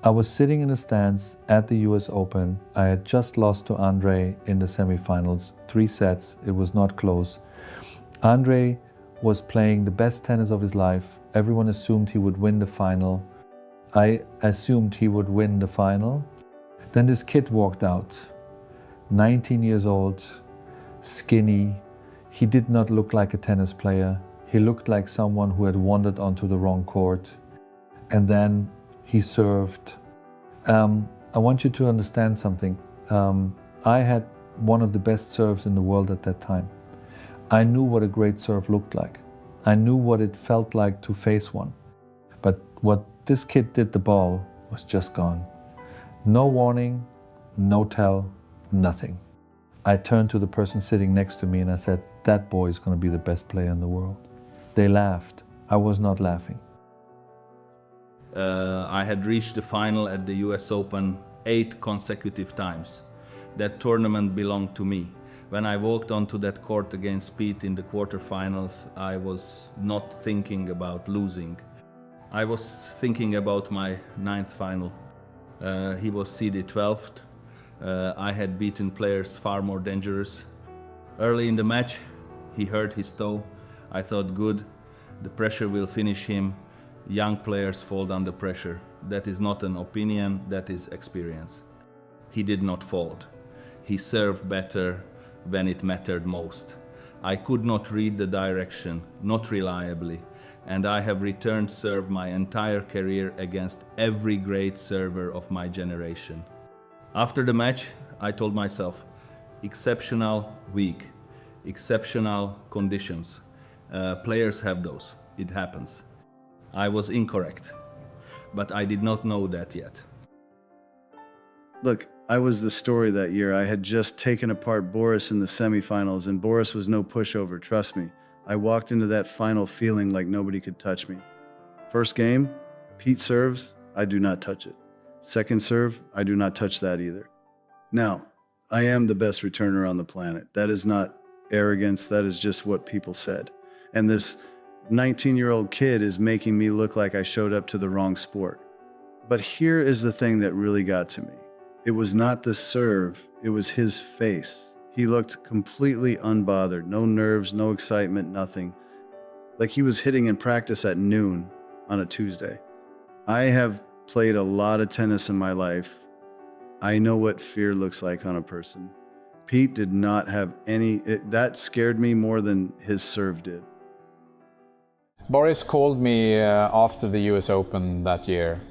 I was sitting in the stands at the US Open. I had just lost to Andre in the semifinals, 3 sets. It was not close. Andre was playing the best tennis of his life. Everyone assumed he would win the final. I assumed he would win the final. Then this kid walked out, 19 years old, skinny. He did not look like a tennis player. He looked like someone who had wandered onto the wrong court. And then he served. I want you to understand something. I had one of the best serves in the world at that time. I knew what a great serve looked like. I knew what it felt like to face one. But what this kid did the ball was just gone. No warning, no tell, nothing. I turned to the person sitting next to me and I said, that boy is going to be the best player in the world. They laughed. I was not laughing. I had reached the final at the US Open 8 consecutive times. That tournament belonged to me. When I walked onto that court against Pete in the quarterfinals, I was not thinking about losing. I was thinking about my 9th final. He was seeded 12th. I had beaten players far more dangerous. Early in the match, he hurt his toe. I thought, good, the pressure will finish him. Young players fold under pressure. That is not an opinion, that is experience. He did not fold. He served better when it mattered most. I could not read the direction, not reliably, and I have returned serve my entire career against every great server of my generation. After the match, I told myself, exceptional week, exceptional conditions. Players have those, it happens. I was incorrect, but I did not know that yet. Look, I was the story that year. I had just taken apart Boris in the semifinals, and Boris was no pushover, trust me. I walked into that final feeling like nobody could touch me. First game, Pete serves, I do not touch it. Second serve, I do not touch that either. Now, I am the best returner on the planet. That is not arrogance, that is just what people said. And this 19-year-old kid is making me look like I showed up to the wrong sport. But here is the thing that really got to me. It was not the serve, it was his face. He looked completely unbothered, no nerves, no excitement, nothing. Like he was hitting in practice at noon on a Tuesday. I have played a lot of tennis in my life. I know what fear looks like on a person. Pete did not have any, that scared me more than his serve did. Boris called me after the US Open that year.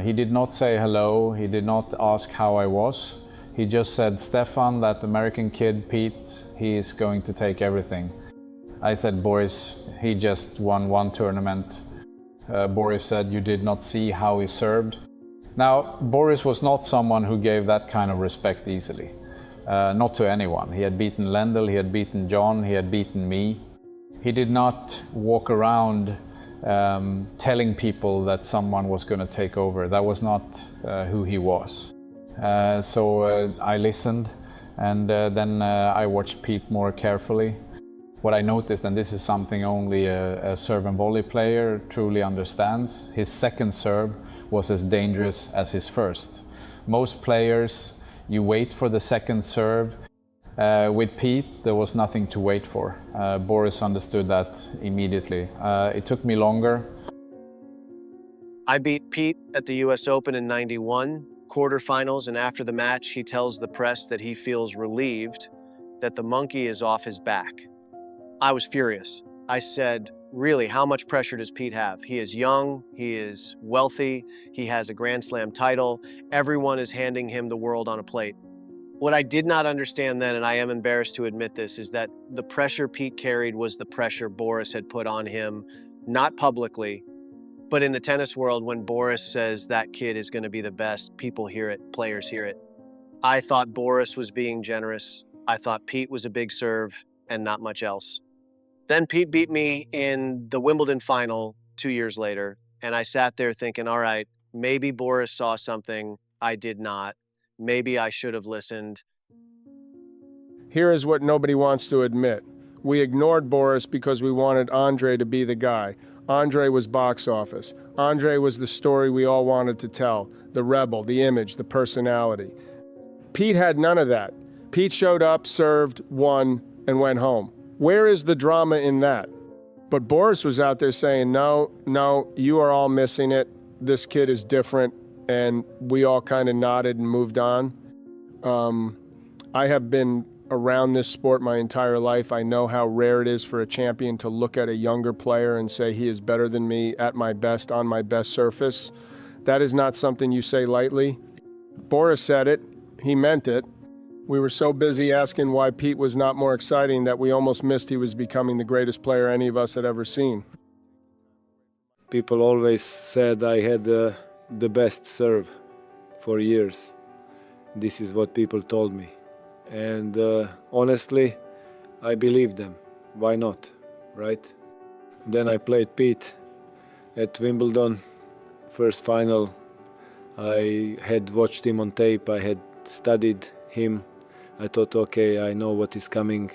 He did not say hello, he did not ask how I was. He just said, Stefan, that American kid, Pete, he is going to take everything. I said, Boris, he just won 1 tournament. Boris said, you did not see how he served. Now, Boris was not someone who gave that kind of respect easily. Not to anyone. He had beaten Lendl, he had beaten John, he had beaten me. He did not walk around telling people that someone was going to take over. That was not who he was. So I listened, and then I watched Pete more carefully. What I noticed, and this is something only a serve and volley player truly understands, his second serve was as dangerous as his first. Most players, you wait for the second serve. With Pete, there was nothing to wait for. Boris understood that immediately. It took me longer. I beat Pete at the US Open in '91, quarterfinals, and after the match, he tells the press that he feels relieved that the monkey is off his back. I was furious. I said, really, how much pressure does Pete have? He is young, he is wealthy, he has a Grand Slam title, everyone is handing him the world on a plate. What I did not understand then, and I am embarrassed to admit this, is that the pressure Pete carried was the pressure Boris had put on him, not publicly, but in the tennis world, when Boris says that kid is going to be the best, people hear it, players hear it. I thought Boris was being generous. I thought Pete was a big serve and not much else. Then Pete beat me in the Wimbledon final 2 years later, and I sat there thinking, all right, maybe Boris saw something I did not. Maybe I should have listened. Here is what nobody wants to admit. We ignored Boris because we wanted Andre to be the guy. Andre was box office. Andre was the story we all wanted to tell, the rebel, the image, the personality. Pete had none of that. Pete showed up, served, won, and went home. Where is the drama in that? But Boris was out there saying, no, you are all missing it. This kid is different. And we all kind of nodded and moved on. I have been around this sport my entire life. I know how rare it is for a champion to look at a younger player and say he is better than me at my best, on my best surface. That is not something you say lightly. Boris said it. He meant it. We were so busy asking why Pete was not more exciting that we almost missed he was becoming the greatest player any of us had ever seen. People always said I had the best serve for years. This is what people told me. And honestly, I believed them. Why not, right? Then I played Pete at Wimbledon, first final. I had watched him on tape, I had studied him. I thought, okay, I know what is coming.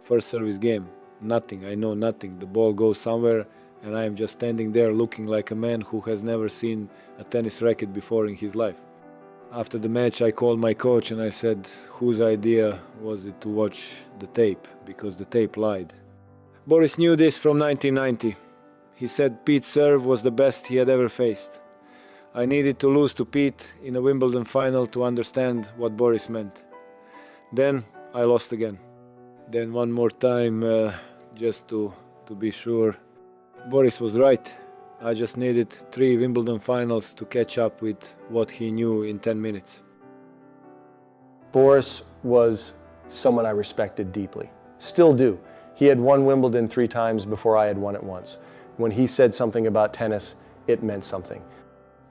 First service game, nothing, I know nothing. The ball goes somewhere and I am just standing there looking like a man who has never seen a tennis racket before in his life. After the match, I called my coach and I said, whose idea was it to watch the tape? Because the tape lied. Boris knew this from 1990. He said Pete's serve was the best he had ever faced. I needed to lose to Pete in a Wimbledon final to understand what Boris meant. Then I lost again. Then one more time, just to be sure. Boris was right. I just needed 3 Wimbledon finals to catch up with what he knew in 10 minutes. Boris was someone I respected deeply. Still do. He had won Wimbledon 3 times before I had won it once. When he said something about tennis, it meant something.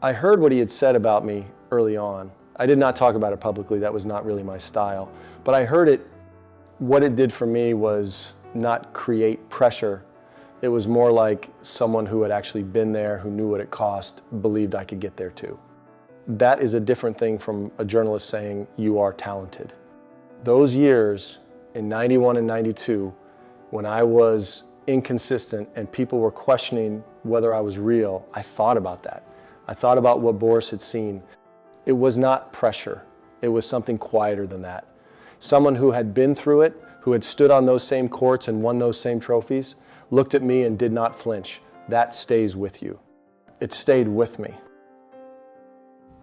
I heard what he had said about me early on. I did not talk about it publicly, that was not really my style. But I heard it, what it did for me was not create pressure. It was more like someone who had actually been there, who knew what it cost, believed I could get there too. That is a different thing from a journalist saying, you are talented. Those years in 91 and 92, when I was inconsistent and people were questioning whether I was real, I thought about that. I thought about what Boris had seen. It was not pressure. It was something quieter than that. Someone who had been through it, who had stood on those same courts and won those same trophies, looked at me and did not flinch. That stays with you. It stayed with me.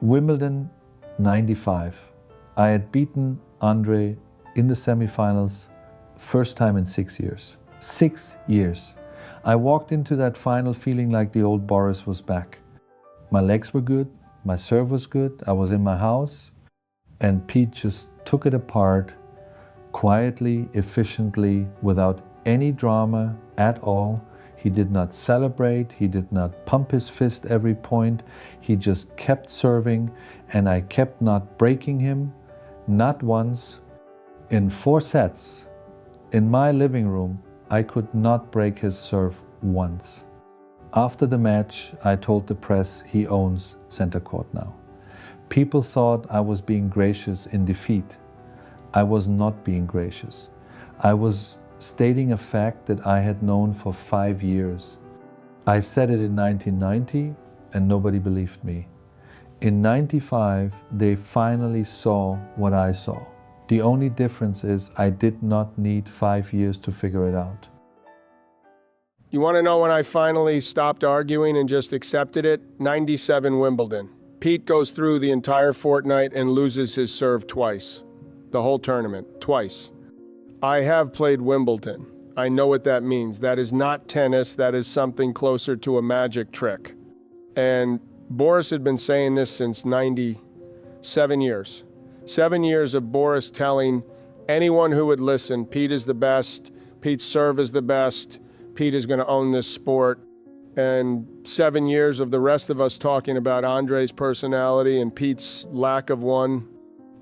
Wimbledon 95. I had beaten Andre in the semifinals, first time in 6 years. 6 years. I walked into that final feeling like the old Boris was back. My legs were good, my serve was good, I was in my house, and Pete just took it apart quietly, efficiently, without any drama at all. He did not celebrate, he did not pump his fist every point, he just kept serving, and I kept not breaking him, not once. In 4 sets, in my living room, I could not break his serve once. After the match, I told the press he owns center court now. People thought I was being gracious in defeat. I was not being gracious. I was stating a fact that I had known for 5 years. I said it in 1990 and nobody believed me. In 95, they finally saw what I saw. The only difference is I did not need 5 years to figure it out. You want to know when I finally stopped arguing and just accepted it? 97 Wimbledon. Pete goes through the entire fortnight and loses his serve twice. The whole tournament, twice. I have played Wimbledon. I know what that means. That is not tennis, that is something closer to a magic trick. And Boris had been saying this since 97 years. 7 years of Boris telling anyone who would listen, Pete is the best, Pete's serve is the best, Pete is going to own this sport. And 7 years of the rest of us talking about Andre's personality and Pete's lack of one.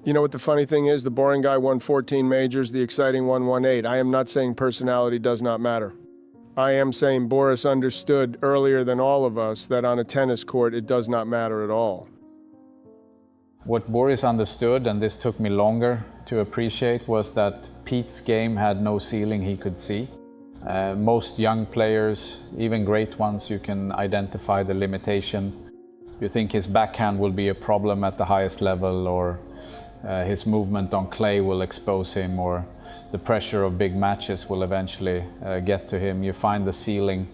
You know what the funny thing is? The boring guy won 14 majors, the exciting one won 8. I am not saying personality does not matter. I am saying Boris understood earlier than all of us that on a tennis court it does not matter at all. What Boris understood, and this took me longer to appreciate, was that Pete's game had no ceiling he could see. Most young players, even great ones, you can identify the limitation. You think his backhand will be a problem at the highest level, or his movement on clay will expose him, or the pressure of big matches will eventually get to him. You find the ceiling.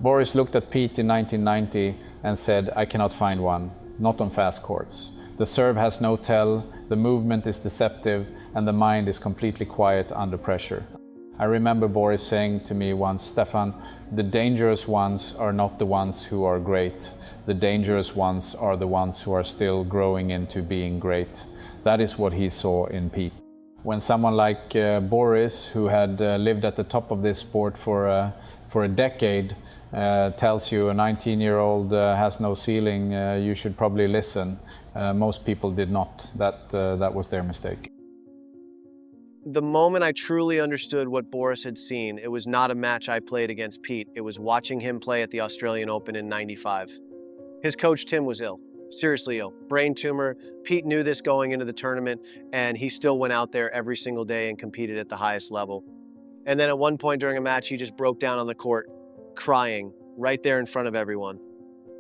Boris looked at Pete in 1990 and said, "I cannot find one, not on fast courts. The serve has no tell, the movement is deceptive, and the mind is completely quiet under pressure." I remember Boris saying to me once, "Stefan, the dangerous ones are not the ones who are great. The dangerous ones are the ones who are still growing into being great." That is what he saw in Pete. When someone like Boris, who had lived at the top of this sport for a decade, tells you a 19-year-old has no ceiling, you should probably listen. Most people did not. That was their mistake. The moment I truly understood what Boris had seen, it was not a match I played against Pete. It was watching him play at the Australian Open in '95. His coach, Tim, was ill. Seriously ill. Brain tumor. Pete knew this going into the tournament, and he still went out there every single day and competed at the highest level. And then at one point during a match, he just broke down on the court, crying, right there in front of everyone.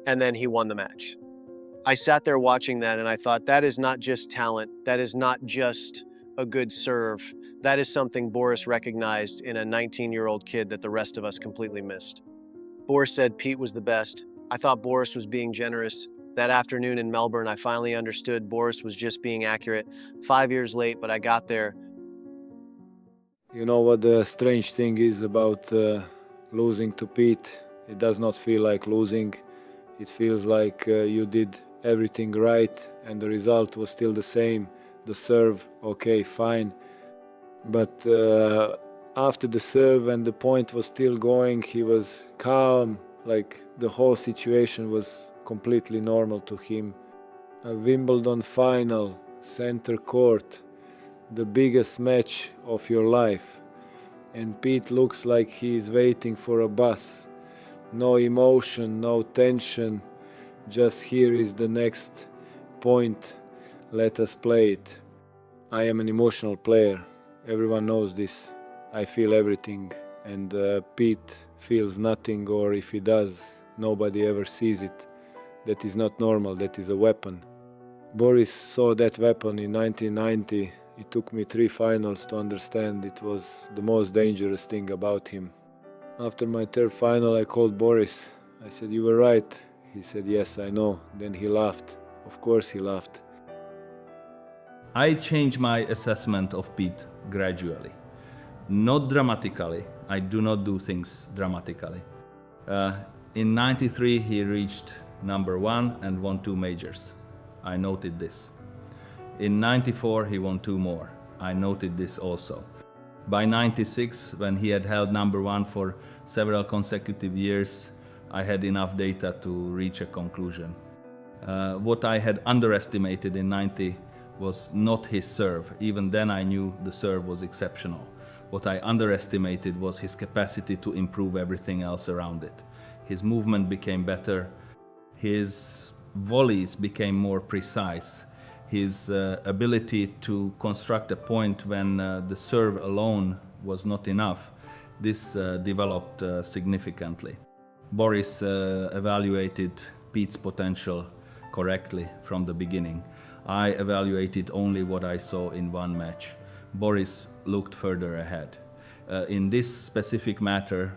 And then he won the match. I sat there watching that, and I thought, that is not just talent. That is not just a good serve. That is something Boris recognized in a 19-year-old kid that the rest of us completely missed. Boris said Pete was the best. I thought Boris was being generous. That afternoon in Melbourne, I finally understood Boris was just being accurate. 5 years late, but I got there. You know what the strange thing is about losing to Pete? It does not feel like losing. It feels like you did everything right and the result was still the same. The serve, okay, fine. But after the serve and the point was still going, he was calm, like the whole situation was completely normal to him. A Wimbledon final, center court, the biggest match of your life. And Pete looks like he is waiting for a bus. No emotion, no tension, just here is the next point, let us play it. I am an emotional player, everyone knows this. I feel everything, and Pete feels nothing, or if he does, nobody ever sees it. That is not normal, that is a weapon. Boris saw that weapon in 1990. It took me 3 finals to understand it was the most dangerous thing about him. After my 3rd final, I called Boris. I said, "You were right." He said, "Yes, I know." Then he laughed. Of course he laughed. I changed my assessment of Pete gradually. Not dramatically. I do not do things dramatically. In '93, he reached #1 and won 2 majors. I noted this. In '94, he won 2 more. I noted this also. By '96, when he had held #1 for several consecutive years, I had enough data to reach a conclusion. What I had underestimated in '90 was not his serve. Even then I knew the serve was exceptional. What I underestimated was his capacity to improve everything else around it. His movement became better. His volleys became more precise. His ability to construct a point when the serve alone was not enough, this developed significantly. Boris evaluated Pete's potential correctly from the beginning. I evaluated only what I saw in one match. Boris looked further ahead. In this specific matter,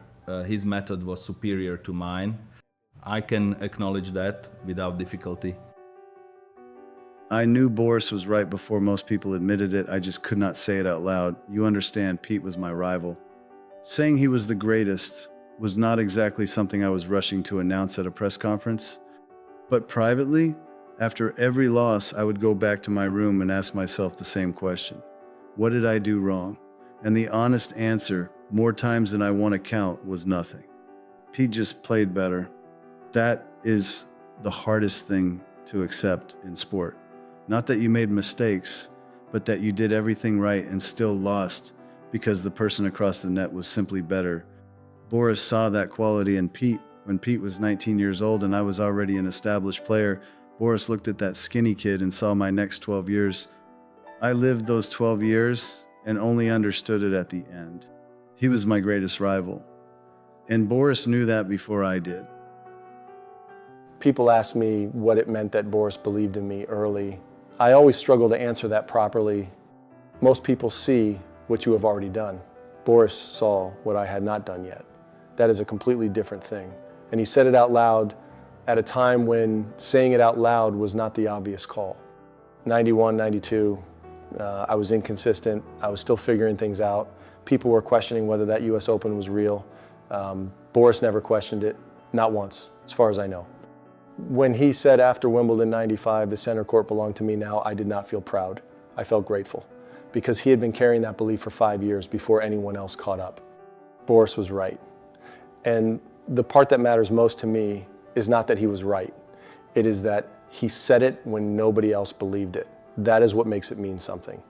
his method was superior to mine. I can acknowledge that without difficulty. I knew Boris was right before most people admitted it. I just could not say it out loud. You understand, Pete was my rival. Saying he was the greatest was not exactly something I was rushing to announce at a press conference. But privately, after every loss, I would go back to my room and ask myself the same question. What did I do wrong? And the honest answer, more times than I want to count, was nothing. Pete just played better. That is the hardest thing to accept in sport. Not that you made mistakes, but that you did everything right and still lost because the person across the net was simply better. Boris saw that quality in Pete. When Pete was 19 years old and I was already an established player, Boris looked at that skinny kid and saw my next 12 years. I lived those 12 years and only understood it at the end. He was my greatest rival. And Boris knew that before I did. People ask me what it meant that Boris believed in me early. I always struggle to answer that properly. Most people see what you have already done. Boris saw what I had not done yet. That is a completely different thing. And he said it out loud at a time when saying it out loud was not the obvious call. 91, 92, I was inconsistent. I was still figuring things out. People were questioning whether that US Open was real. Boris never questioned it, not once, as far as I know. When he said after Wimbledon 95, the center court belonged to me now, I did not feel proud. I felt grateful because he had been carrying that belief for 5 years before anyone else caught up. Boris was right. And the part that matters most to me is not that he was right. It is that he said it when nobody else believed it. That is what makes it mean something.